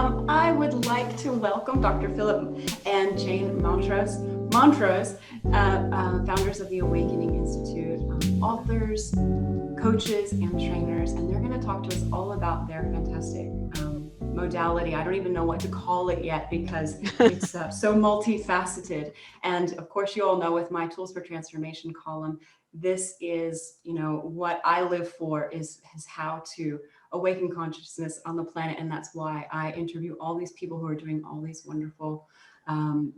I would like to welcome Dr. Philip and Jane Montrose, founders of the Awakening Institute, authors, coaches, and trainers, and they're going to talk to us all about their fantastic modality. I don't even know what to call it yet because it's so multifaceted. And of course, you all know with my Tools for Transformation column, this is, what I live for is how to awaken consciousness on the planet. And that's why I interview all these people who are doing all these wonderful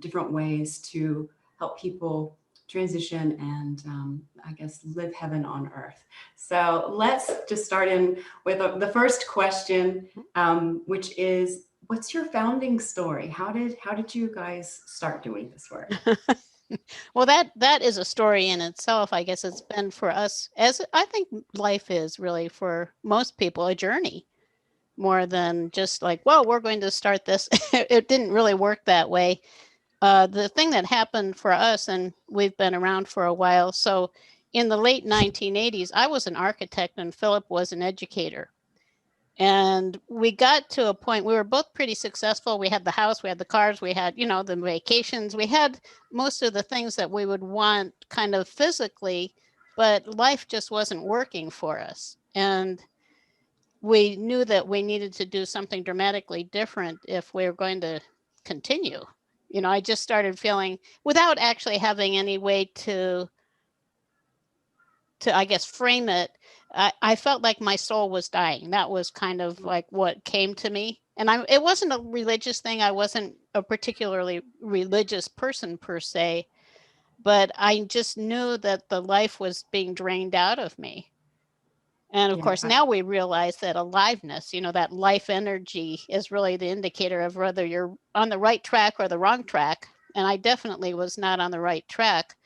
different ways to help people transition and I guess live heaven on earth. So let's just start in with the first question, which is, what's your founding story? How did you guys start doing this work? Well, that is a story in itself. I guess it's been for us, as I think life is really for most people, a journey more than just like, well, we're going to start this. It didn't really work that way. The thing that happened for us, and we've been around for a while. So in the late 1980s, I was an architect and Philip was an educator. And we got to a point, we were both pretty successful. We had the house, we had the cars, we had, the vacations, we had most of the things that we would want kind of physically, but life just wasn't working for us. And we knew that we needed to do something dramatically different if we were going to continue. I just started feeling, without actually having any way to I guess, frame it, I felt like my soul was dying. That was kind of like what came to me. And it wasn't a religious thing. I wasn't a particularly religious person per se, but I just knew that the life was being drained out of me. And of course, now we realize that aliveness, that life energy is really the indicator of whether you're on the right track or the wrong track. And I definitely was not on the right track.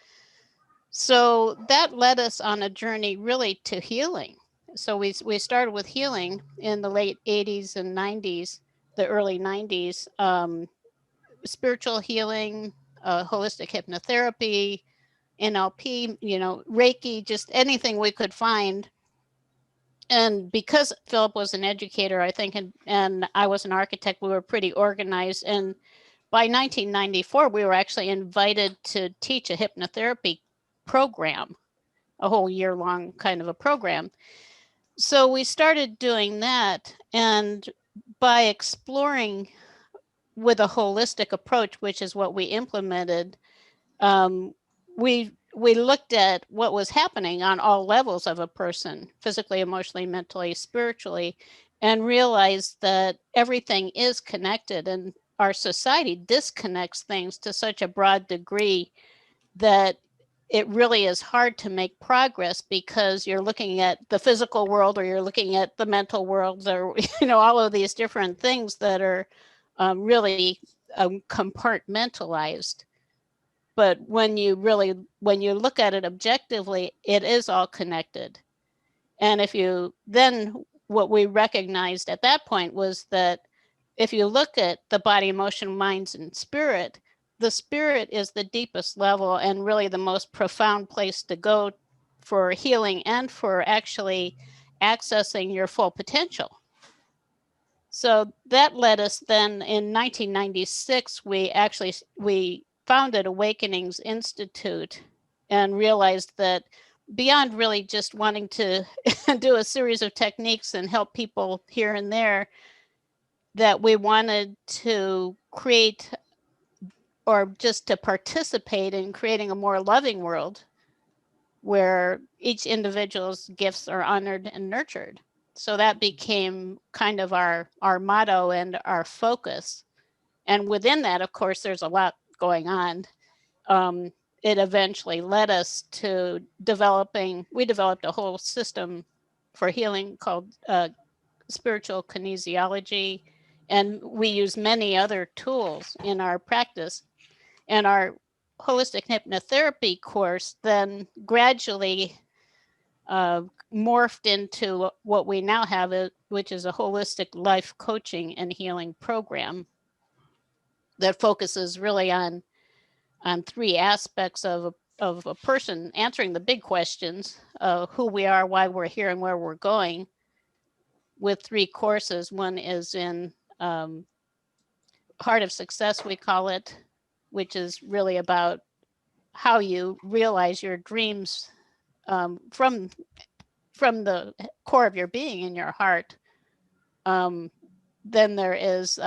So that led us on a journey really to healing. So we started with healing in the late 80s and 90s, the early 90s, spiritual healing, holistic hypnotherapy, NLP, Reiki, just anything we could find. And because Philip was an educator, I think, and I was an architect, we were pretty organized. And by 1994, we were actually invited to teach a hypnotherapy program, a whole year long kind of a program. So we started doing that. And by exploring with a holistic approach, which is what we implemented, we looked at what was happening on all levels of a person, physically, emotionally, mentally, spiritually, and realized that everything is connected, and our society disconnects things to such a broad degree that it really is hard to make progress because you're looking at the physical world or you're looking at the mental world, or all of these different things that are really compartmentalized. But when you look at it objectively, it is all connected. And what we recognized at that point was that if you look at the body, emotion, minds, and spirit, the spirit is the deepest level and really the most profound place to go for healing and for actually accessing your full potential. So that led us then in 1996, we founded Awakenings Institute and realized that beyond really just wanting to do a series of techniques and help people here and there, that we wanted to create or just to participate in creating a more loving world where each individual's gifts are honored and nurtured. So that became kind of our motto and our focus. And within that, of course, there's a lot going on. It eventually led us to we developed a whole system for healing called spiritual kinesiology. And we use many other tools in our practice. And our holistic hypnotherapy course then gradually morphed into what we now have, which is a holistic life coaching and healing program that focuses really on three aspects of a person answering the big questions of who we are, why we're here, and where we're going, with three courses. One is in Heart of Success, we call it, which is really about how you realize your dreams from the core of your being in your heart. Then there is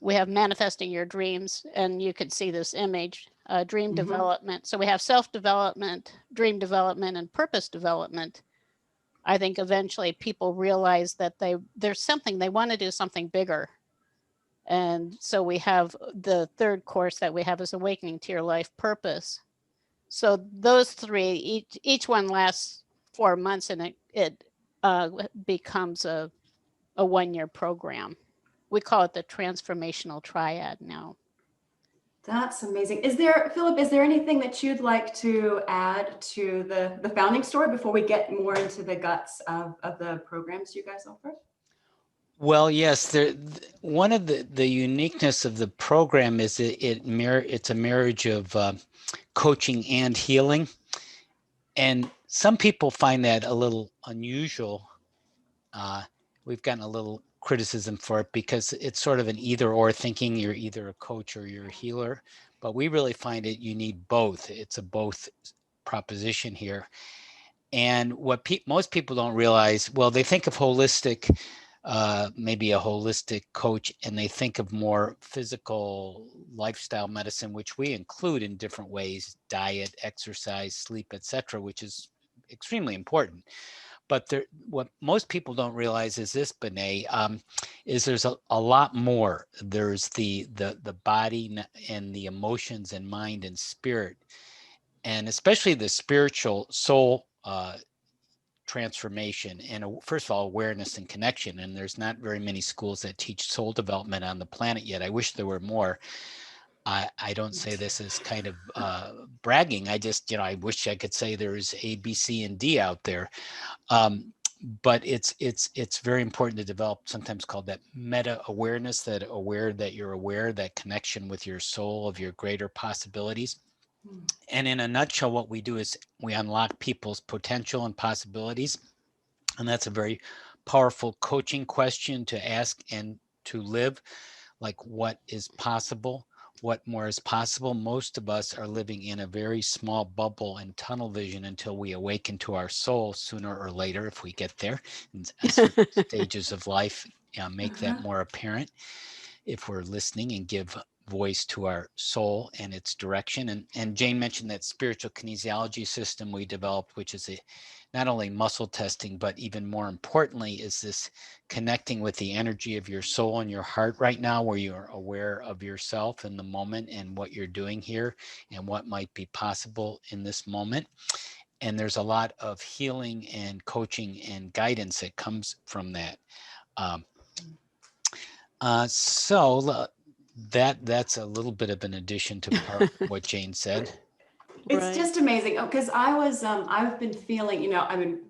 we have manifesting your dreams, and you can see this image, dream development. So we have self-development, dream development, and purpose development. I think eventually people realize that there's something, they want to do something bigger. And so we have the third course that we have is Awakening to Your Life Purpose. So those three, each one lasts 4 months, and it becomes a 1-year program. We call it the Transformational Triad now. That's amazing. Is there, Philip, is there anything that you'd like to add to the founding story before we get more into the guts of the programs you guys offer? Well, yes, one of the uniqueness of the program is it's a marriage of coaching and healing. And some people find that a little unusual. We've gotten a little criticism for it because it's sort of an either or thinking. You're either a coach or you're a healer, but we really find it you need both. It's a both proposition here. And what most people don't realize, well, they think of holistic, maybe a holistic coach, and they think of more physical lifestyle medicine, which we include in different ways: diet, exercise, sleep, etc., which is extremely important. But what most people don't realize is this, Benet, is there's a lot more. There's the body and the emotions and mind and spirit, and especially the spiritual soul transformation, and first of all, awareness and connection. And there's not very many schools that teach soul development on the planet yet. I wish there were more. I don't say this as kind of bragging. I just, I wish I could say there's A, B, C, and D out there. But it's very important to develop, sometimes called that meta awareness, that you're aware, that connection with your soul, of your greater possibilities. And in a nutshell, what we do is we unlock people's potential and possibilities. And that's a very powerful coaching question to ask and to live. Like, what is possible? What more is possible? Most of us are living in a very small bubble and tunnel vision until we awaken to our soul sooner or later, if we get there. In certain stages of life, make that more apparent if we're listening and give voice to our soul and its direction. And Jane mentioned that spiritual kinesiology system we developed, which is not only muscle testing, but even more importantly, is this connecting with the energy of your soul and your heart right now, where you're aware of yourself in the moment and what you're doing here and what might be possible in this moment. And there's a lot of healing and coaching and guidance that comes from that. So that's a little bit of an addition to what Jane said. It's just amazing because I've been feeling,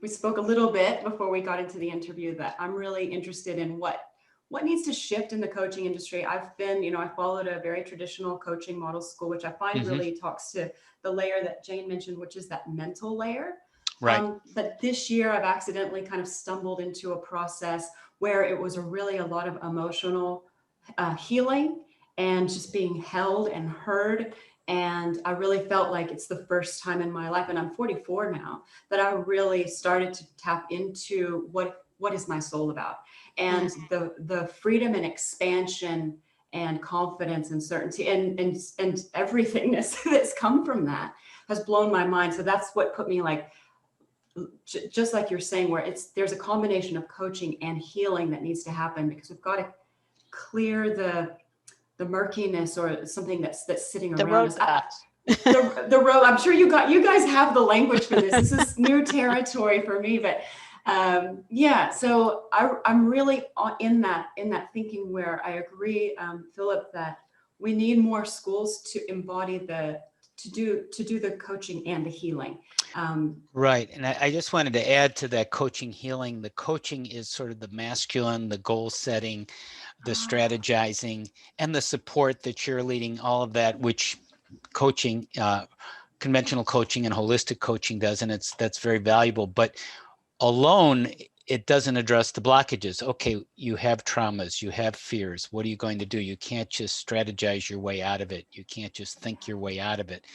we spoke a little bit before we got into the interview that I'm really interested in what needs to shift in the coaching industry. I've been, I followed a very traditional coaching model school, which I find really talks to the layer that Jane mentioned, which is that mental layer. Right. But this year I've accidentally kind of stumbled into a process where it was really a lot of emotional healing and just being held and heard. And I really felt like it's the first time in my life, and I'm 44 now, that I really started to tap into what is my soul about, and the freedom and expansion and confidence and certainty and everythingness that's come from that has blown my mind. So that's what put me like, just like you're saying, where there's a combination of coaching and healing that needs to happen, because we've got to clear the murkiness or something that's sitting around us. The road. I'm sure you guys have the language for this. This is new territory for me, but so I'm really in that thinking where I agree, Philip, that we need more schools to embody to do the coaching and the healing. Right. And I just wanted to add to that coaching healing. The coaching is sort of the masculine, the goal setting, the strategizing, and the support, the cheerleading, all of that, which coaching, conventional coaching and holistic coaching does. And that's very valuable. But alone, it doesn't address the blockages. Okay, you have traumas, you have fears. What are you going to do? You can't just strategize your way out of it. You can't just think your way out of it.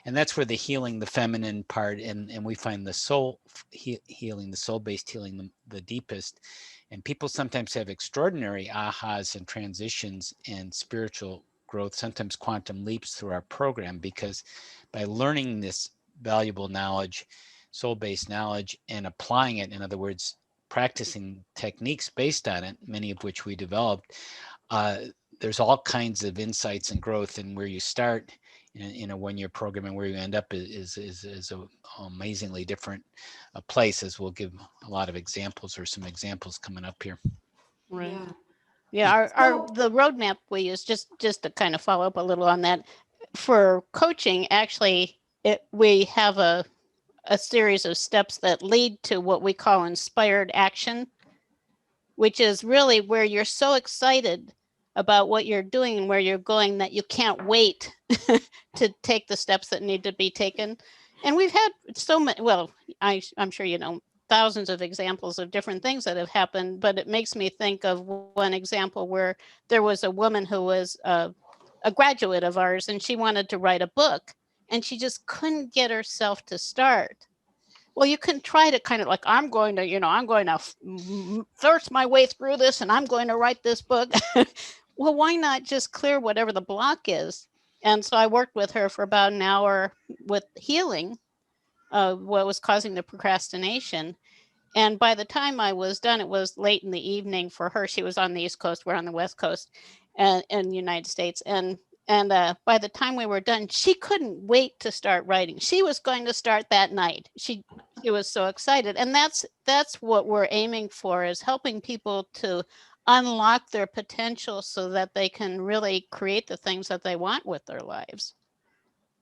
And that's where the healing, the feminine part, and we find the soul healing, the soul-based healing, the deepest. And people sometimes have extraordinary ahas and transitions and spiritual growth, sometimes quantum leaps through our program, because by learning this valuable knowledge, soul-based knowledge, and applying it, in other words, practicing techniques based on it, many of which we developed, there's all kinds of insights and growth. And where you start in a one-year program and where you end up is a amazingly different place, as we'll give a lot of examples, or some examples coming up here. Right. Yeah. Yeah, the roadmap we use, just to kind of follow up a little on that, for coaching, actually, we have a series of steps that lead to what we call inspired action, which is really where you're so excited about what you're doing and where you're going that you can't wait to take the steps that need to be taken. And we've had so many, well, I'm sure you know, thousands of examples of different things that have happened, but it makes me think of one example where there was a woman who was a graduate of ours, and she wanted to write a book, and she just couldn't get herself to start. Well, you can try to kind of like, I'm going to thirst my way through this, and I'm going to write this book. Well, why not just clear whatever the block is? And so I worked with her for about an hour with healing what was causing the procrastination. And by the time I was done, it was late in the evening for her. She was on the East Coast, we're on the West Coast, and in the United States. And by the time we were done, she couldn't wait to start writing. She was going to start that night. She was so excited. And that's what we're aiming for, is helping people to unlock their potential so that they can really create the things that they want with their lives.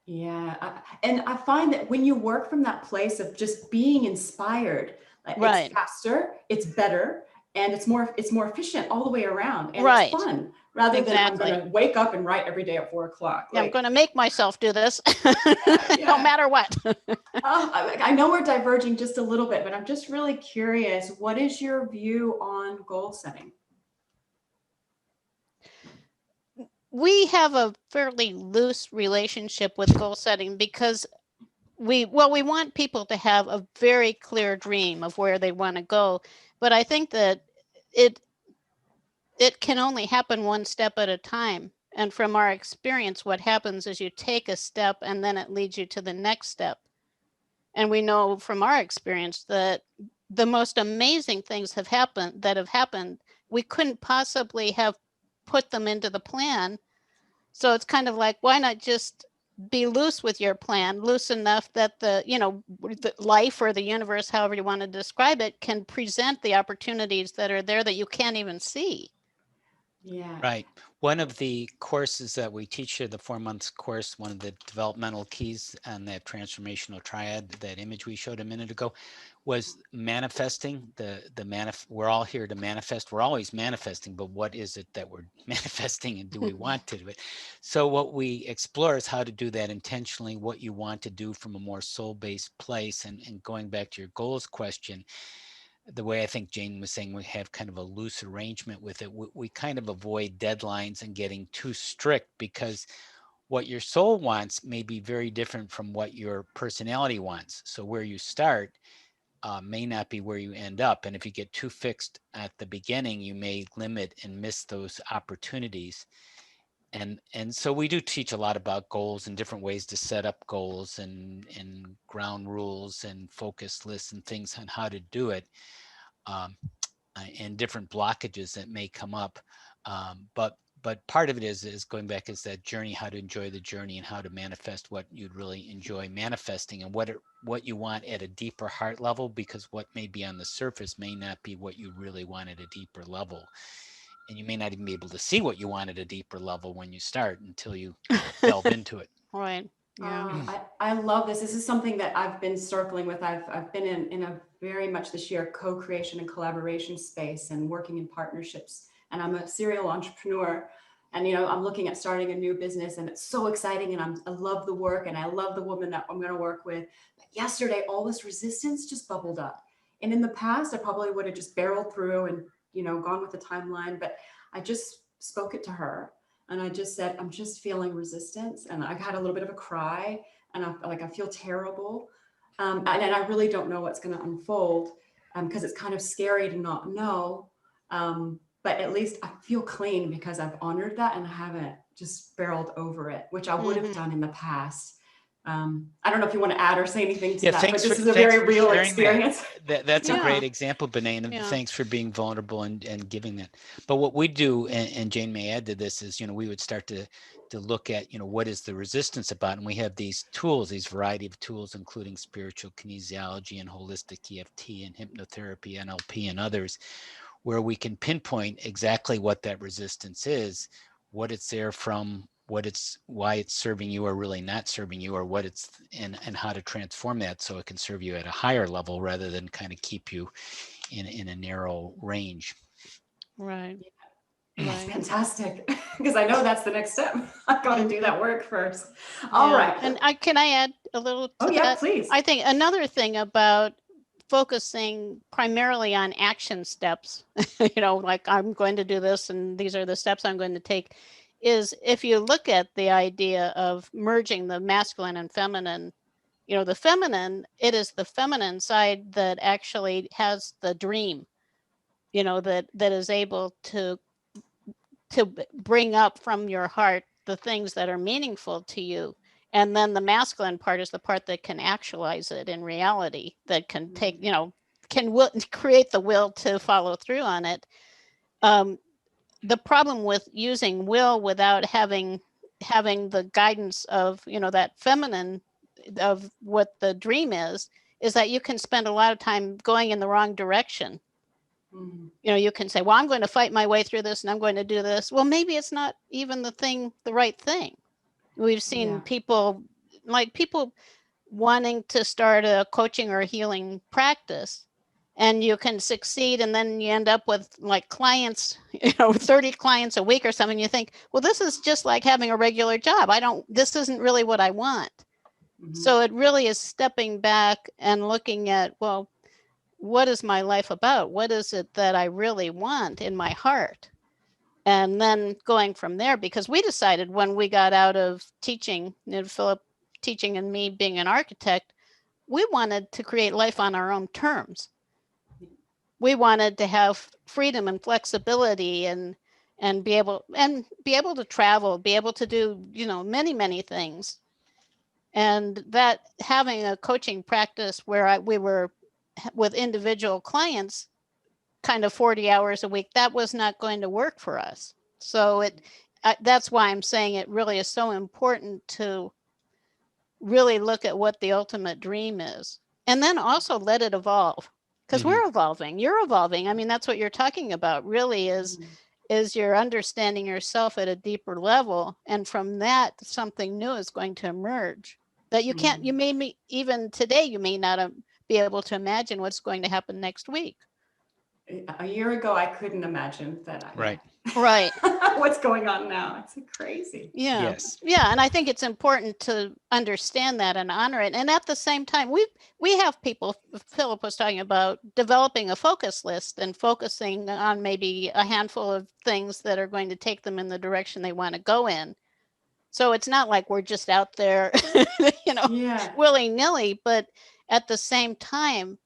Yeah. And I find that when you work from that place of just being inspired, Right. it's faster, it's better, and it's more efficient all the way around. And Right. it's fun, rather than I'm Exactly. going to wake up and write every day at 4 o'clock. Yeah, I'm going to make myself do this Yeah. no matter what. I know we're diverging just a little bit, but I'm just really curious. What is your view on goal setting? We have a fairly loose relationship with goal setting because we want people to have a very clear dream of where they want to go. But I think that it can only happen one step at a time. And from our experience, what happens is you take a step and then it leads you to the next step. And we know from our experience that the most amazing things have happened. We couldn't possibly have put them into the plan. So it's kind of like, why not just be loose with your plan, loose enough that the life or the universe, however you want to describe it, can present the opportunities that are there that you can't even see. Yeah. Right. One of the courses that we teach here, the 4 months course, one of the developmental keys on that transformational triad, that image we showed a minute ago, was manifesting. We're all here to manifest. We're always manifesting, but what is it that we're manifesting, and do we want to do it? So what we explore is how to do that intentionally, what you want to do from a more soul-based place. And going back to your goals question, the way I think Jane was saying, we have kind of a loose arrangement with it. We kind of avoid deadlines and getting too strict, because what your soul wants may be very different from what your personality wants. So where you start may not be where you end up. And if you get too fixed at the beginning, you may limit and miss those opportunities. And so we do teach a lot about goals and different ways to set up goals, and ground rules and focus lists and things on how to do it. And different blockages that may come up. But part of it is going back, is that journey, how to enjoy the journey, and how to manifest what you'd really enjoy manifesting, and what you want at a deeper heart level, because what may be on the surface may not be what you really want at a deeper level. And you may not even be able to see what you want at a deeper level when you start, until you delve into it. Right. Yeah. I love this. This is something that I've been circling with. I've been in a very much this year co-creation and collaboration space, and working in partnerships. And I'm a serial entrepreneur, and I'm looking at starting a new business, and it's so exciting. And I love the work, and I love the woman that I'm going to work with. But yesterday, all this resistance just bubbled up. And in the past, I probably would have just barreled through and, gone with the timeline, but I just spoke it to her. And I just said, I'm just feeling resistance. And I had a little bit of a cry, and I feel terrible. And I really don't know what's going to unfold, because it's kind of scary to not know. But at least I feel clean because I've honored that and I haven't just barreled over it, which I would have done in the past. I don't know if you want to add or say anything to that, but this is a very real experience. That's Yeah. a great example, Benet, and Yeah. thanks for being vulnerable and giving that. But what we do, and Jane may add to this, is, we would start to look at, what is the resistance about? And we have these tools, these variety of tools, including spiritual kinesiology and holistic EFT and hypnotherapy, NLP, and others, where we can pinpoint exactly what that resistance is, what it's there from, why it's serving you or really not serving you, or what it's and how to transform that so it can serve you at a higher level rather than kind of keep you in a narrow range. Right. That's Right. fantastic, because I know that's the next step. I've got to do that work first. All Yeah. right. And can I add a little to yeah, that? please. I think another thing about focusing primarily on action steps, like I'm going to do this and these are the steps I'm going to take, is if you look at the idea of merging the masculine and feminine, the feminine, it is the feminine side that actually has the dream, that is able to bring up from your heart the things that are meaningful to you. And then the masculine part is the part that can actualize it in reality, that can take, create the will to follow through on it. The problem with using will without having the guidance of, that feminine, of what the dream is that you can spend a lot of time going in the wrong direction. You can say, well, I'm going to fight my way through this and I'm going to do this. Well, maybe it's not even the right thing. We've seen people wanting to start a coaching or healing practice, and you can succeed, and then you end up with like clients, 30 clients a week or something. You think, well, this is just like having a regular job. This isn't really what I want. So it really is stepping back and looking at, well, what is my life about? What is it that I really want in my heart? And then going from there, because we decided when we got out of teaching, Philip teaching and me being an architect, we wanted to create life on our own terms. We wanted to have freedom and flexibility and be able to travel, be able to do, many, many things. And that having a coaching practice where we were with individual clients kind of 40 hours a week, that was not going to work for us. So that's why I'm saying it really is so important to really look at what the ultimate dream is, and then also let it evolve, because we're evolving, you're evolving. I mean, that's what you're talking about really is you're understanding yourself at a deeper level, and from that something new is going to emerge that you can't, even today you may not be able to imagine what's going to happen next week. A year ago, I couldn't imagine that. Right. What's going on now? It's crazy. Yeah. Yes. Yeah. And I think it's important to understand that and honor it. And at the same time, we have people, Philip was talking about developing a focus list and focusing on maybe a handful of things that are going to take them in the direction they want to go in. So it's not like we're just out there, willy-nilly, but at the same time,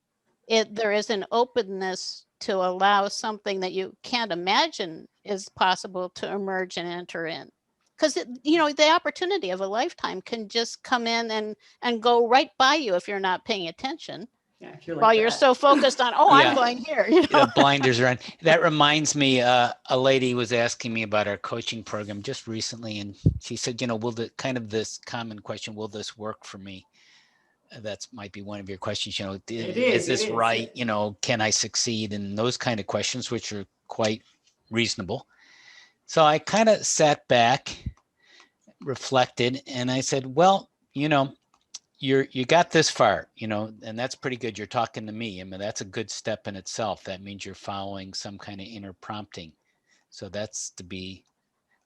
there is an openness to allow something that you can't imagine is possible to emerge and enter in. Because, the opportunity of a lifetime can just come in and go right by you if you're not paying attention. Yeah, if you're like while you're so focused on, I'm going here. The blinders are on. That reminds me, a lady was asking me about our coaching program just recently, and she said, will this common question, will this work for me? That's might be one of your questions, is this right? Can I succeed? And those kind of questions, which are quite reasonable. So I kind of sat back, reflected, and I said, well, you got this far, and that's pretty good. You're talking to me. I mean, that's a good step in itself. That means you're following some kind of inner prompting. So that's to be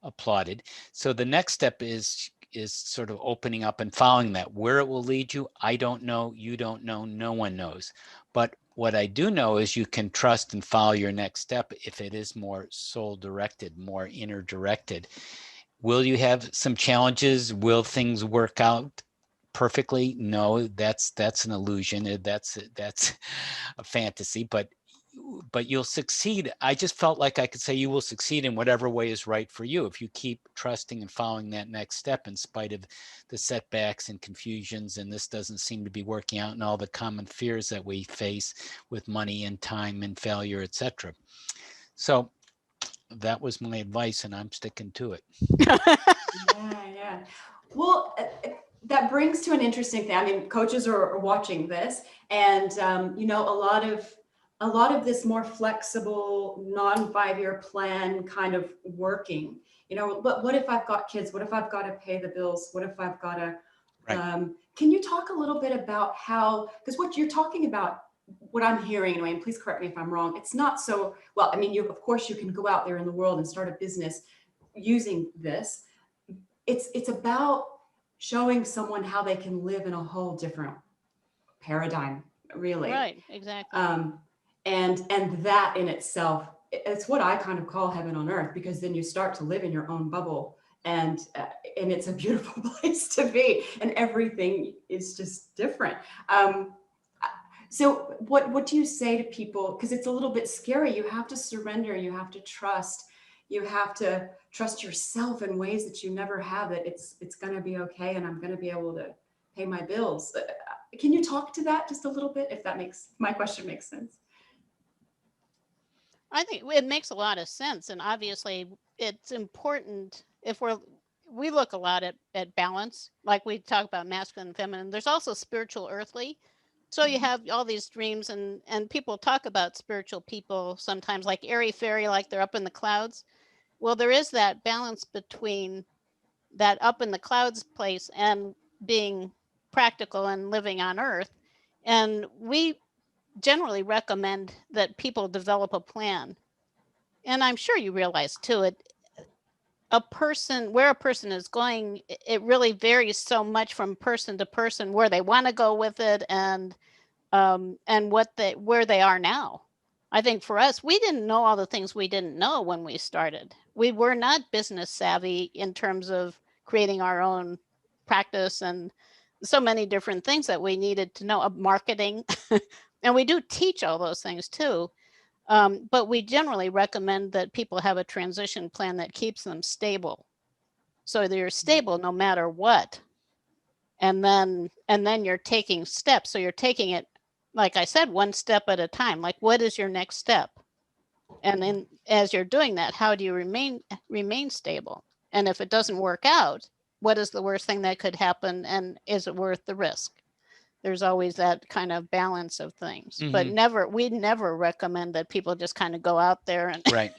applauded. So the next step is sort of opening up and following that. Where it will lead you, I don't know. You don't know. No one knows. But What I do know is you can trust and follow your next step if it is more soul directed, more inner directed. Will you have some challenges? Will things work out perfectly? No, that's an illusion. That's a fantasy, but you'll succeed. I just felt like I could say you will succeed in whatever way is right for you if you keep trusting and following that next step in spite of the setbacks and confusions, and this doesn't seem to be working out, and all the common fears that we face with money and time and failure, etc. So that was my advice, and I'm sticking to it. Yeah. Well, that brings to an interesting thing. I mean, coaches are watching this, and a lot of this more flexible, non-5-year plan kind of working. But what if I've got kids? What if I've got to pay the bills? What if I've got to? Right. Can you talk a little bit about how? Because what you're talking about, what I'm hearing anyway, and please correct me if I'm wrong. It's not so well. I mean, of course you can go out there in the world and start a business using this. It's about showing someone how they can live in a whole different paradigm, really. Right, exactly. And that in itself, it's what I kind of call heaven on earth, because then you start to live in your own bubble, and it's a beautiful place to be, and everything is just different. So what do you say to people? Because it's a little bit scary. You have to surrender. You have to trust. You have to trust yourself in ways that you never have. That it's going to be okay, and I'm going to be able to pay my bills. Can you talk to that just a little bit, if that makes my question makes sense? I think it makes a lot of sense, and obviously it's important if we look a lot at balance, like we talk about masculine and feminine. There's also spiritual, earthly. So you have all these dreams, and people talk about spiritual people sometimes like airy fairy, like they're up in the clouds. Well, there is that balance between that up in the clouds place and being practical and living on earth. And we generally recommend that people develop a plan. And I'm sure you realize too, where a person is going, it really varies so much from person to person where they want to go with it, and where they are now. I think for us, we didn't know all the things we didn't know when we started. We were not business savvy in terms of creating our own practice, and so many different things that we needed to know, marketing. And we do teach all those things too. But we generally recommend that people have a transition plan that keeps them stable. So they're stable no matter what. And then you're taking steps. So you're taking it, like I said, one step at a time. Like, what is your next step? And then as you're doing that, how do you remain stable? And if it doesn't work out, what is the worst thing that could happen? And is it worth the risk? There's always that kind of balance of things. But we never recommend that people just kind of go out there and Right.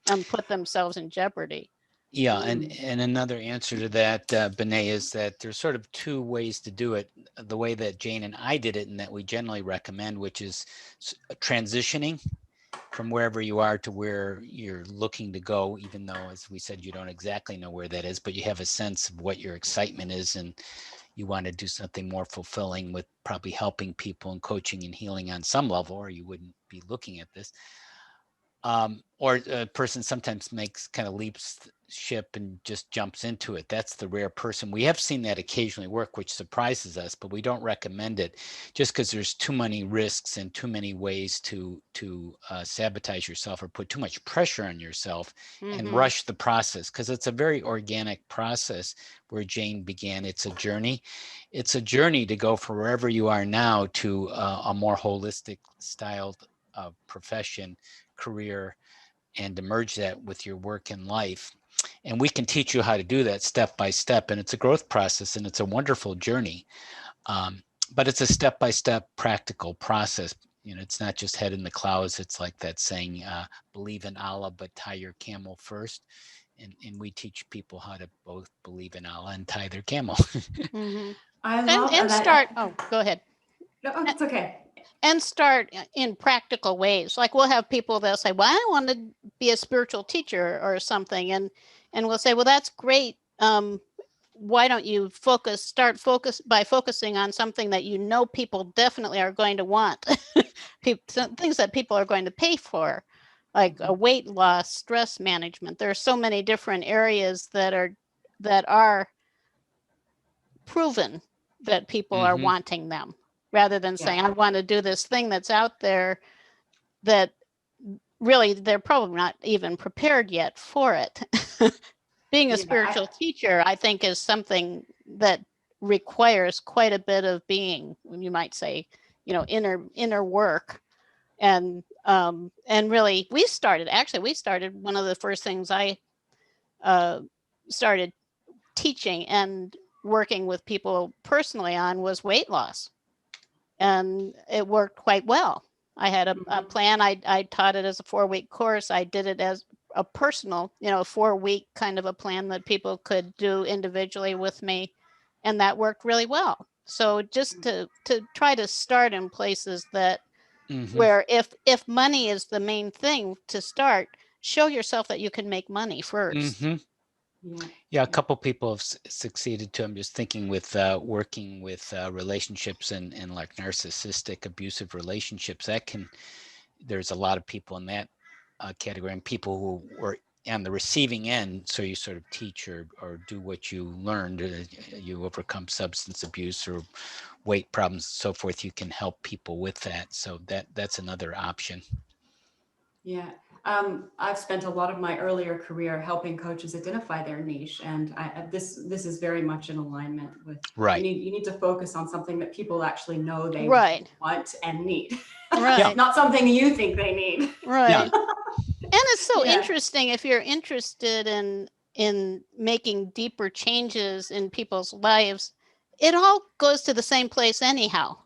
and put themselves in jeopardy. Yeah, and another answer to that, Benet, is that there's sort of two ways to do it. The way that Jane and I did it, and that we generally recommend, which is transitioning from wherever you are to where you're looking to go, even though, as we said, you don't exactly know where that is, but you have a sense of what your excitement is, and you want to do something more fulfilling with probably helping people and coaching and healing on some level, or you wouldn't be looking at this. Or a person sometimes makes kind of leaps ship and just jumps into it. That's the rare person. We have seen that occasionally work, which surprises us, but we don't recommend it just because there's too many risks and too many ways to sabotage yourself or put too much pressure on yourself and rush the process, because it's a very organic process where Jane began. It's a journey. It's a journey to go from wherever you are now to a more holistic styled profession, career, and to merge that with your work and life. And we can teach you how to do that step by step. And it's a growth process, and it's a wonderful journey. But it's a step-by-step practical process. It's not just head in the clouds. It's like that saying, believe in Allah, but tie your camel first. And we teach people how to both believe in Allah and tie their camel. I love and that. Start. Oh, go ahead. No, it's okay. And start in practical ways. Like, we'll have people that'll say, well, I want to be a spiritual teacher or something. And we'll say, well, that's great. Why don't you start by focusing on something that people definitely are going to want some things that people are going to pay for, like a weight loss, stress management. There are so many different areas that are proven that people are wanting them, rather than saying, I want to do this thing that's out there that really they're probably not even prepared yet for it. Being a spiritual teacher, I think, is something that requires quite a bit of being, you might say, inner work. And really, we started one of the first things I started teaching and working with people personally on was weight loss. And it worked quite well. I had a plan. I taught it as a 4-week course. I did it as a personal, 4-week kind of a plan that people could do individually with me. And that worked really well. So just to try to start in places that where if money is the main thing to start, show yourself that you can make money first. Yeah, a couple people have succeeded too. I'm just thinking with working with relationships and like narcissistic abusive relationships, there's a lot of people in that category, and people who were on the receiving end. So you sort of teach or do what you learned, you overcome substance abuse or weight problems and so forth. You can help people with that. So that's another option. Yeah. I've spent a lot of my earlier career helping coaches identify their niche, and this is very much in alignment with. Right. You need to focus on something that people actually know they want and need. Right. Not something you think they need. Right. Yeah. And it's so interesting if you're interested in making deeper changes in people's lives. It all goes to the same place anyhow.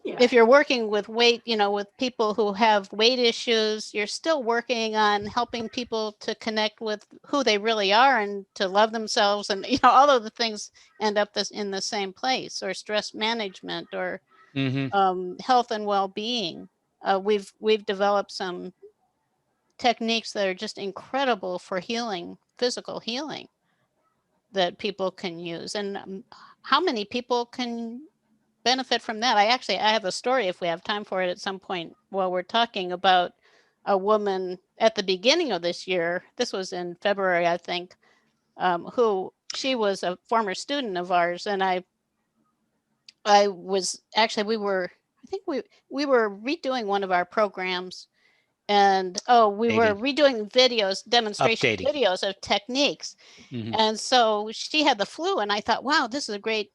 If you're working with weight, with people who have weight issues, you're still working on helping people to connect with who they really are and to love themselves. And, all of the things end up in the same place, or stress management, or health and well-being. We've developed some techniques that are just incredible for healing, physical healing, that people can use. And how many people can benefit from that? I have a story, if we have time for it at some point while we're talking, about a woman at the beginning of this year. This was in February, I think, who she was a former student of ours. And I was actually, we were redoing one one of our programs, and we were redoing demonstration videos of techniques. And so she had the flu, and I thought, wow, this is a great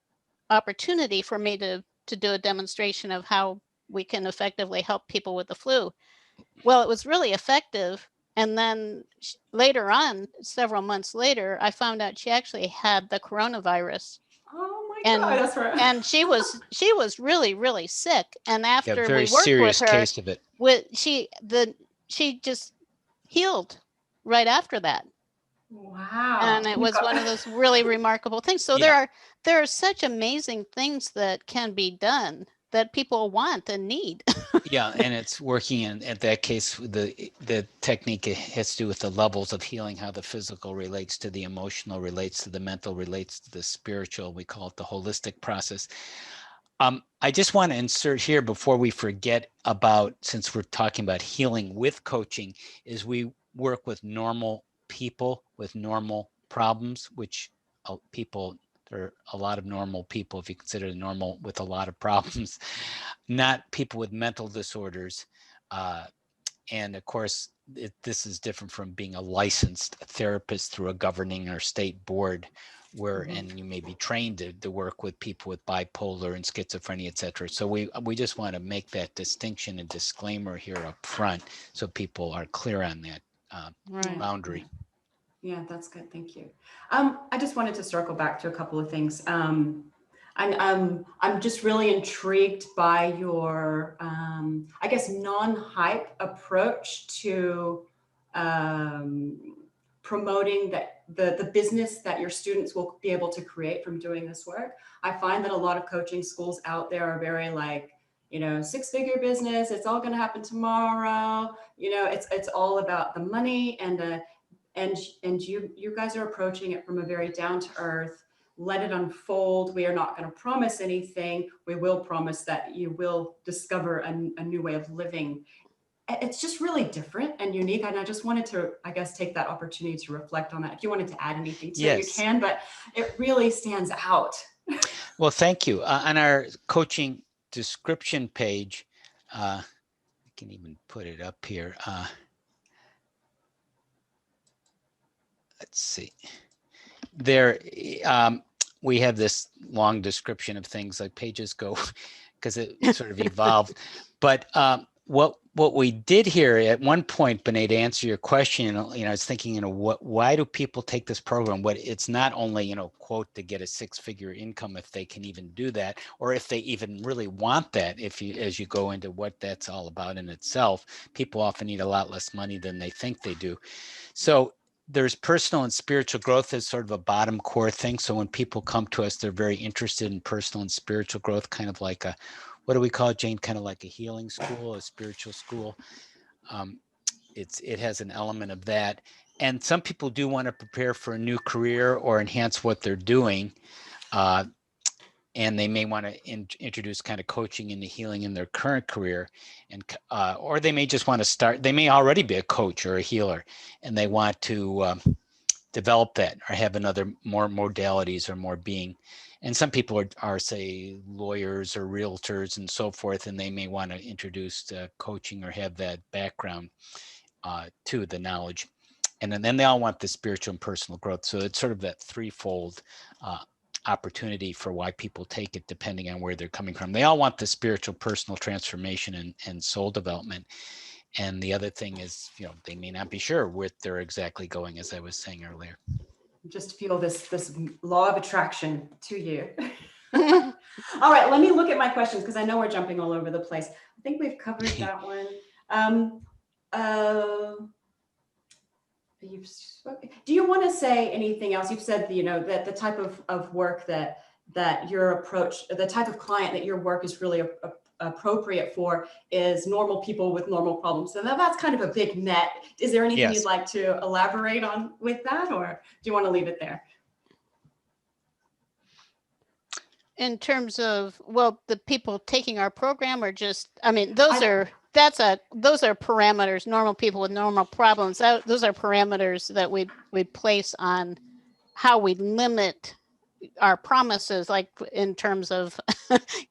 opportunity for me to do a demonstration of how we can effectively help people with the flu. Well, it was really effective. And then later on, several months later, I found out she actually had the coronavirus. Oh my God, that's right. And she was really, really sick. And after very we worked serious with her, case of it. She just healed right after that. Wow. And it was one of those really remarkable things. So there are such amazing things that can be done that people want and need. Yeah, and it's working in that case. The technique has to do with the levels of healing, how the physical relates to the emotional, relates to the mental, relates to the spiritual. We call it the holistic process. I just want to insert here before we forget about, since we're talking about healing with coaching, is we work with normal people with normal problems, which there are a lot of normal people, if you consider normal, with a lot of problems, not people with mental disorders. And of course, this is different from being a licensed therapist through a governing or state board, where and you may be trained to work with people with bipolar and schizophrenia, et cetera. So we just want to make that distinction and disclaimer here up front, so people are clear on that boundary. Yeah, that's good. Thank you. I just wanted to circle back to a couple of things. I'm just really intrigued by your, I guess, non-hype approach to promoting the business that your students will be able to create from doing this work. I find that a lot of coaching schools out there are very like, 6-figure business. It's all going to happen tomorrow. It's all about the money, and you guys are approaching it from a very down to earth, let it unfold. We are not going to promise anything. We will promise that you will discover a new way of living. It's just really different and unique. And I just wanted to, I guess, take that opportunity to reflect on that. If you wanted to add anything to it, you can, but it really stands out. Well, thank you. On our coaching description page, I can even put it up here. Let's see. There, we have this long description of things, like pages go because it sort of evolved. But what we did here at one point, Benet, to answer your question, I was thinking, why do people take this program? It's not only, quote, to get a six-figure income, if they can even do that, or if they even really want that. As you go into what that's all about in itself, people often need a lot less money than they think they do. So there's personal and spiritual growth as sort of a bottom core thing. So when people come to us, they're very interested in personal and spiritual growth, kind of like what do we call it, Jane? Kind of like a healing school, a spiritual school. It has an element of that. And some people do want to prepare for a new career or enhance what they're doing. And they may want to introduce kind of coaching into healing in their current career, and or they may just want to start. They may already be a coach or a healer, and they want to develop that or have more modalities or more being. And some people are say lawyers or realtors and so forth, and they may want to introduce coaching or have that background to the knowledge. And then they all want the spiritual and personal growth. So it's sort of that threefold opportunity for why people take it, depending on where they're coming from. They all want the spiritual, personal transformation and soul development. And the other thing is, they may not be sure where they're exactly going, as I was saying earlier. Just feel this law of attraction to you. All right, let me look at my questions because I know we're jumping all over the place. I think we've covered that one. Do you want to say anything else? You've said, that the type of work that your approach, the type of client that your work is really appropriate for is normal people with normal problems. So that's kind of a big net. Is there anything you'd like to elaborate on with that, or do you want to leave it there? In terms of, the people taking our program, or just, those are parameters. Normal people with normal problems. Those are parameters that we place on how we limit our promises, like in terms of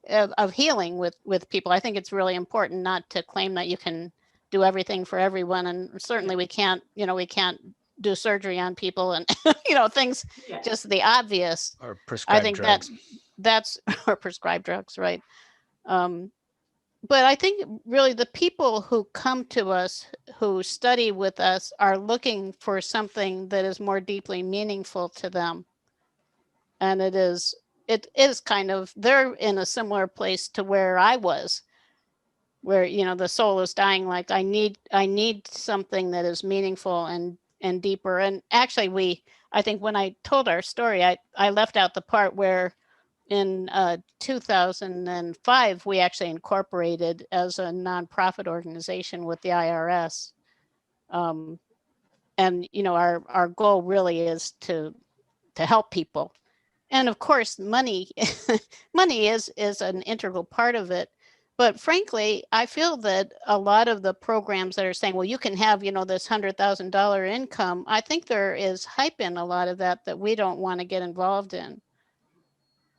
of healing with people. I think it's really important not to claim that you can do everything for everyone, and certainly we can't do surgery on people and things, just the obvious. Or prescribed drugs. That's or prescribed drugs, right? But I think really the people who come to us, who study with us, are looking for something that is more deeply meaningful to them. And it is kind of, they're in a similar place to where I was, where, the soul is dying. Like, I need something that is meaningful and deeper. And actually I think when I told our story, I left out the part where in 2005, we actually incorporated as a nonprofit organization with the IRS. And, our goal really is to help people. And of course, money is an integral part of it. But frankly, I feel that a lot of the programs that are saying, well, you can have, this $100,000 income, I think there is hype in a lot of that we don't want to get involved in.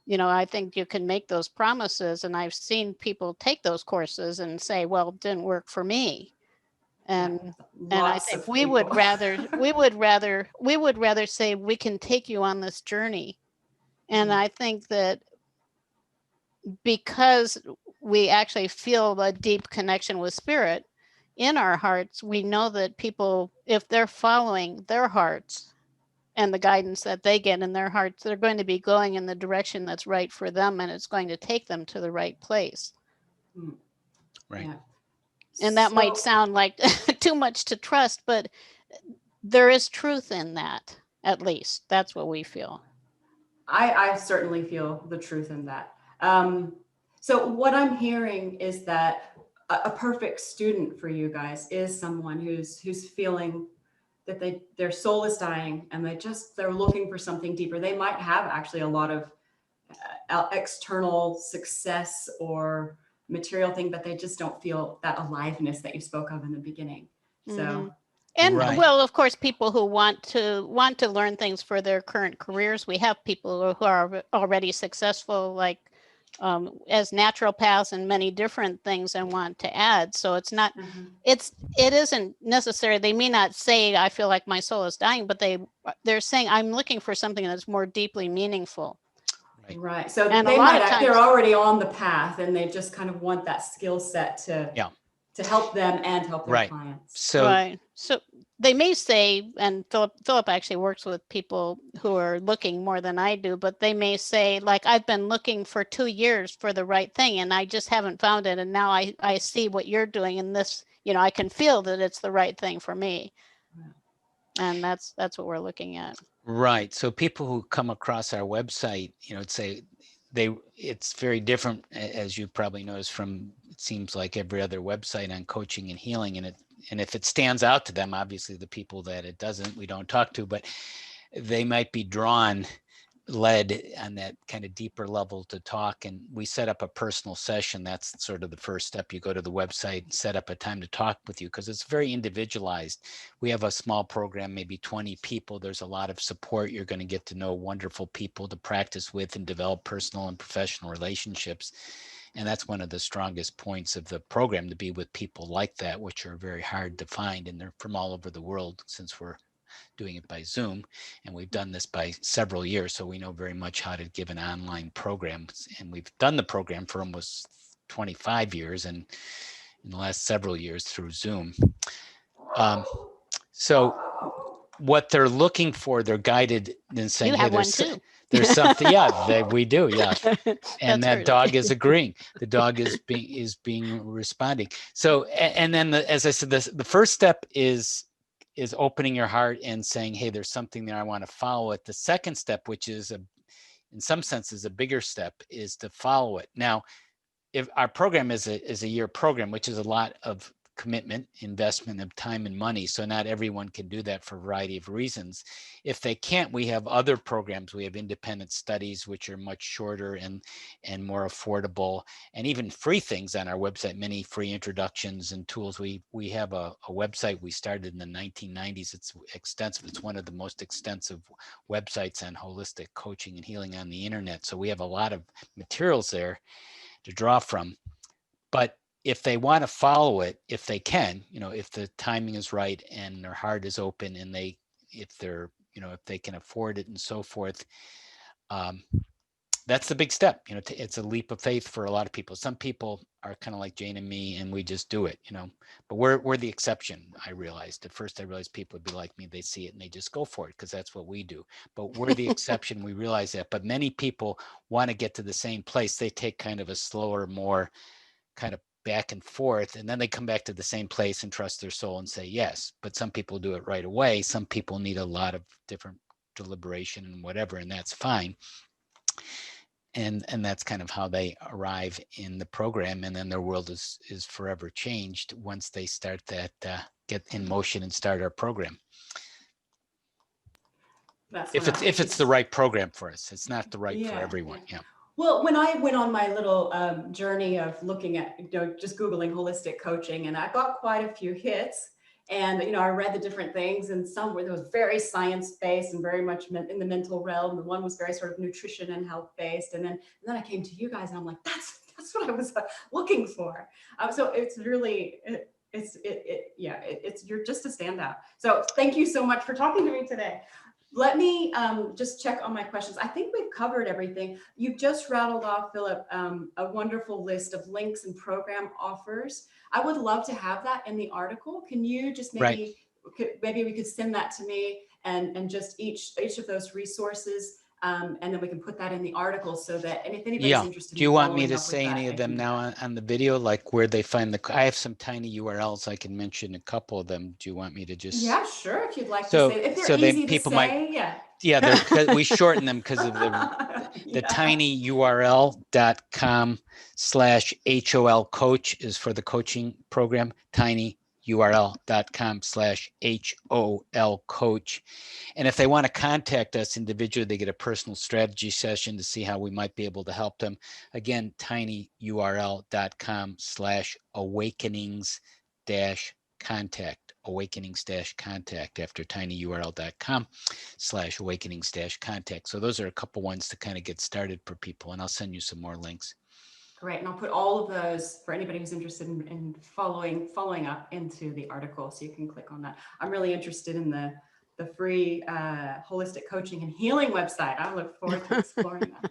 I think you can make those promises, and I've seen people take those courses and say, well, it didn't work for me. And I think we would rather say, we can take you on this journey. And I think that because we actually feel a deep connection with spirit in our hearts, we know that people, if they're following their hearts and the guidance that they get in their hearts, they're going to be going in the direction that's right for them, and it's going to take them to the right place. Right. And that might sound like too much to trust, but there is truth in that. At least that's what we feel. I certainly feel the truth in that. So what I'm hearing is that a perfect student for you guys is someone who's feeling that their soul is dying and they're looking for something deeper. They might have actually a lot of external success or material thing, but they just don't feel that aliveness that you spoke of in the beginning. So and Right. well, of course, people who want to learn things for their current careers. We have people who are already successful, like as naturopaths and many different things, and want to add. So it's not, it isn't necessary. They may not say, I feel like my soul is dying, but they're saying, I'm looking for something that's more deeply meaningful. Right. So and they a lot of times, they're already on the path, and they just kind of want that skill set to help them and help their clients. So they may say, and Philip actually works with people who are looking more than I do, but they may say, like, I've been looking for 2 years for the right thing and I just haven't found it. And now I see what you're doing in this, I can feel that it's the right thing for me. And that's what we're looking at. Right. So people who come across our website, say it's very different, as you probably noticed, from, it seems like, every other website on coaching and healing. And if it stands out to them, obviously the people that it doesn't, we don't talk to, but they might be led on that kind of deeper level to talk. And we set up a personal session. That's sort of the first step. You go to the website and set up a time to talk with you, because it's very individualized. We have a small program, maybe 20 people. There's a lot of support. You're going to get to know wonderful people to practice with and develop personal and professional relationships. And that's one of the strongest points of the program, to be with people like that, which are very hard to find. And they're from all over the world, since we're doing it by Zoom, and we've done this by several years, so we know very much how to give an online program. And we've done the program for almost 25 years, and in the last several years through Zoom. So what they're looking for, they're guided in saying, you have one too. There's something, we do, and that dog is agreeing. The dog is being responding. So, and then as I said, the first step is opening your heart and saying, hey, there's something there, I want to follow it. The second step, which is in some senses a bigger step, is to follow it. Now, if our program is a year program, which is a lot of commitment, investment of time and money, so not everyone can do that for a variety of reasons. If they can't, we have other programs. We have independent studies, which are much shorter and more affordable, and even free things on our website, many free introductions and tools. We have a website we started in the 1990s. It's extensive. It's one of the most extensive websites on holistic coaching and healing on the internet. So we have a lot of materials there to draw from. But if they want to follow it, if they can, if the timing is right and their heart is open, and if they can afford it and so forth, that's the big step. It's a leap of faith for a lot of people. Some people are kind of like Jane and me, and we just do it, but we're the exception. I realized at first, people would be like me. They see it and they just go for it because that's what we do. But we're the exception. We realize that. But many people want to get to the same place. They take kind of a slower, more kind of back and forth, and then they come back to the same place and trust their soul and say yes. But some people do it right away. Some people need a lot of different deliberation and whatever, and that's fine. And that's kind of how they arrive in the program, and then their world is forever changed once they start that get in motion and start our program. If it's the right program for us. It's not the right for everyone. Yeah. Well, when I went on my little journey of looking at, just Googling holistic coaching, and I got quite a few hits, and, I read the different things, and some were, there was very science-based and very much in the mental realm. The one was very sort of nutrition and health-based. And then I came to you guys, and I'm like, that's what I was looking for. So it's really, you're just a standout. So thank you so much for talking to me today. Let me just check on my questions. I think we've covered everything. You've just rattled off, Philip, a wonderful list of links and program offers. I would love to have that in the article. Can you just maybe we could send that to me, and just each of those resources, and then we can put that in the article, so that, and if anybody's interested. Do you want me to say any of them now on the video, like where they find I have some tiny URLs. I can mention a couple of them. Do you want me to just? Yeah, sure. If you'd like to say, if they're easy to say, we shorten them because of the tiny URL.com/HOL coach is for the coaching program, tiny tinyurl.com/HOL coach. And if they want to contact us individually, they get a personal strategy session to see how we might be able to help them. Again, tinyurl.com/awakenings-contact, awakenings-contact after tinyurl.com/awakenings-contact. So those are a couple ones to kind of get started for people, and I'll send you some more links. Great, and I'll put all of those for anybody who's interested in following up into the article, so you can click on that. I'm really interested in the free holistic coaching and healing website. I look forward to exploring that.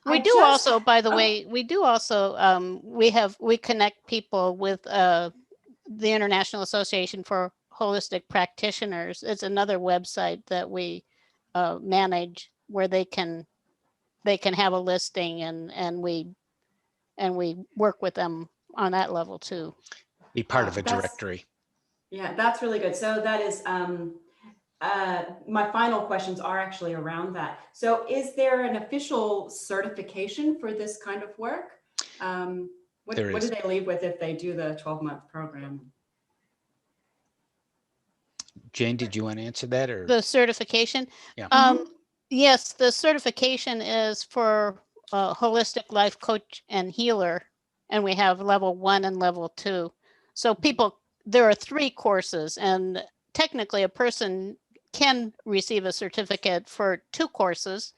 We do also, by the way, we do also, we connect people with the International Association for Holistic Practitioners. It's another website that we manage where they can have a listing, and we work with them on that level too. Be part of a directory. Yeah, that's really good. So that is my final questions are actually around that. So is there an official certification for this kind of work? What do they leave with if they do the 12-month program? Jane, did you want to answer that, or the certification? Yeah. Yes, the certification is for holistic life coach and healer, and we have level 1 and level 2. So there are 3 courses, and technically a person can receive a certificate for 2 courses,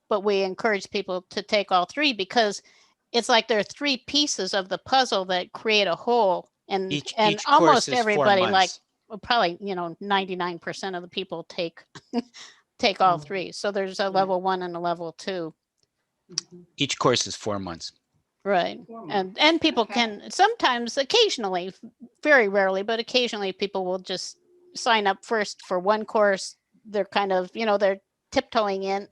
but we encourage people to take all 3 because it's like there are 3 pieces of the puzzle that create a whole, and each almost course is everybody, 4 months. probably 99% of the people take all 3. So there's a level 1 and a level 2. Each course is 4 months. Right. And people can sometimes, occasionally, very rarely, but occasionally people will just sign up first for one course. They're kind of, they're tiptoeing in.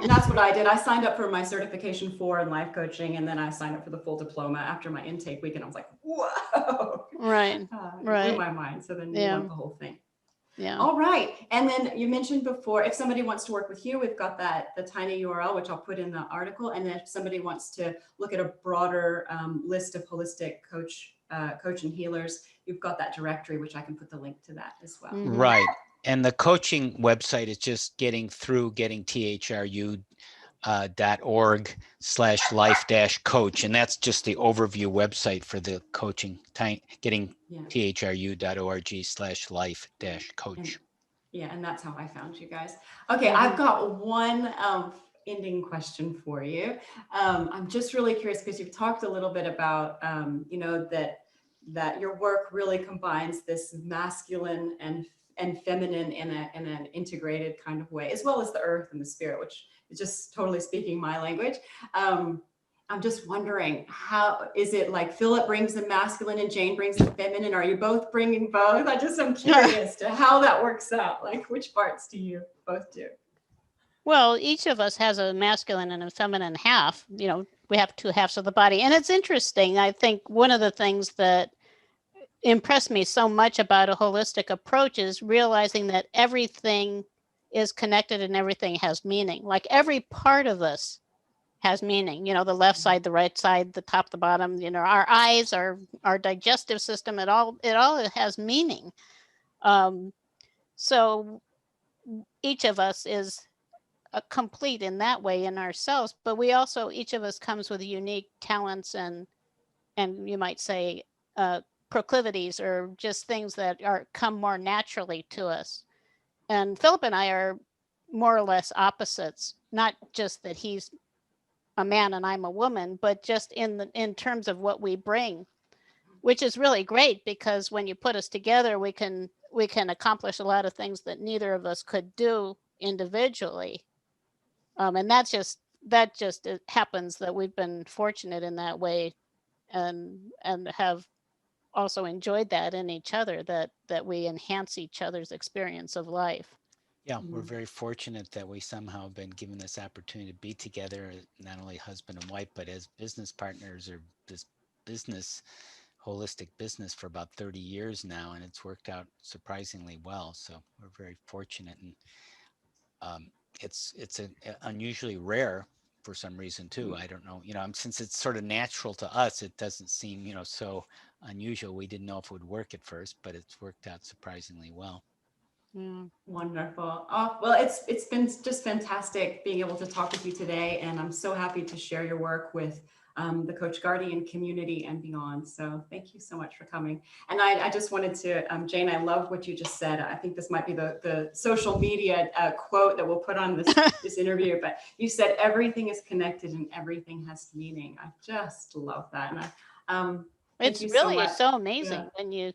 That's what I did. I signed up for my certification 4 in life coaching, and then I signed up for the full diploma after my intake week, and I was like, whoa. Right. It blew my mind. So then you want the whole thing. Yeah. All right. And then you mentioned before, if somebody wants to work with you, we've got the tiny URL, which I'll put in the article. And then if somebody wants to look at a broader list of holistic coach and healers, you've got that directory, which I can put the link to that as well. Right. And the coaching website is just gettingthrough.org/life-coach. And that's just the overview website for the coaching, gettingthru.org/life-coach. Yeah, and that's how I found you guys. Okay, I've got one ending question for you. I'm just really curious because you've talked a little bit about, that your work really combines this masculine and feminine in an integrated kind of way, as well as the earth and the spirit, which is just totally speaking my language. I'm just wondering, how is it like Philip brings the masculine and Jane brings the feminine? Are you both bringing both? I'm curious to how that works out. Like, which parts do you both do? Well, each of us has a masculine and a feminine half. We have 2 halves of the body. And it's interesting. I think one of the things that impressed me so much about a holistic approach is realizing that everything is connected and everything has meaning. Like every part of us has meaning, the left side, the right side, the top, the bottom, our eyes, our digestive system, it all has meaning. So each of us is complete in that way in ourselves, but we also, each of us comes with unique talents and you might say proclivities, or just things that come more naturally to us. And Philip and I are more or less opposites, not just that he's a man and I'm a woman, but just in terms of what we bring, which is really great, because when you put us together, we can accomplish a lot of things that neither of us could do individually. And that just it happens that we've been fortunate in that way, and have also enjoyed that in each other, that we enhance each other's experience of life. Yeah, we're very fortunate that we somehow have been given this opportunity to be together, not only husband and wife, but as business partners, or this holistic business for about 30 years now, and it's worked out surprisingly well. So we're very fortunate, and it's unusually rare for some reason too. I don't know, since it's sort of natural to us, it doesn't seem, so unusual. We didn't know if it would work at first, but it's worked out surprisingly well. Yeah. Wonderful. Oh, well, it's been just fantastic being able to talk with you today, and I'm so happy to share your work with the Coach Guardian community and beyond. So thank you so much for coming. And I just wanted to, Jane, I love what you just said. I think this might be the social media quote that we'll put on this interview, but you said everything is connected and everything has meaning. I just love that. And It's really so amazing when you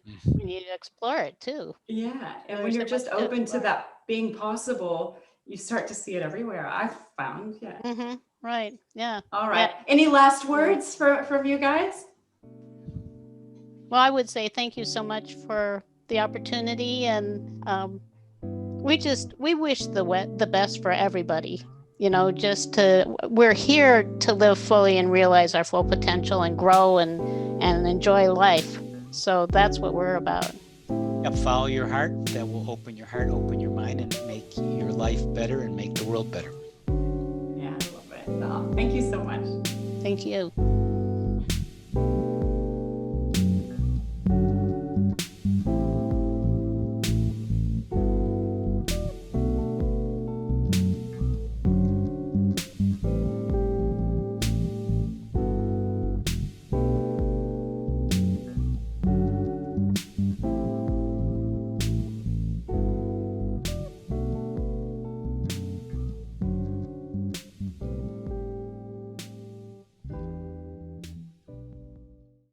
explore it too. Yeah, and when you're just open to that being possible, you start to see it everywhere. I've found, yeah. Mm-hmm. Right. Yeah. All right. Yeah. Any last words from you guys? Well, I would say thank you so much for the opportunity, and we wish the best for everybody. We're here to live fully and realize our full potential and grow and enjoy life. So that's what we're about. Yeah, follow your heart. That will open your heart, open your mind, and make your life better and make the world better. Yeah, I love it. Oh, thank you so much. Thank you.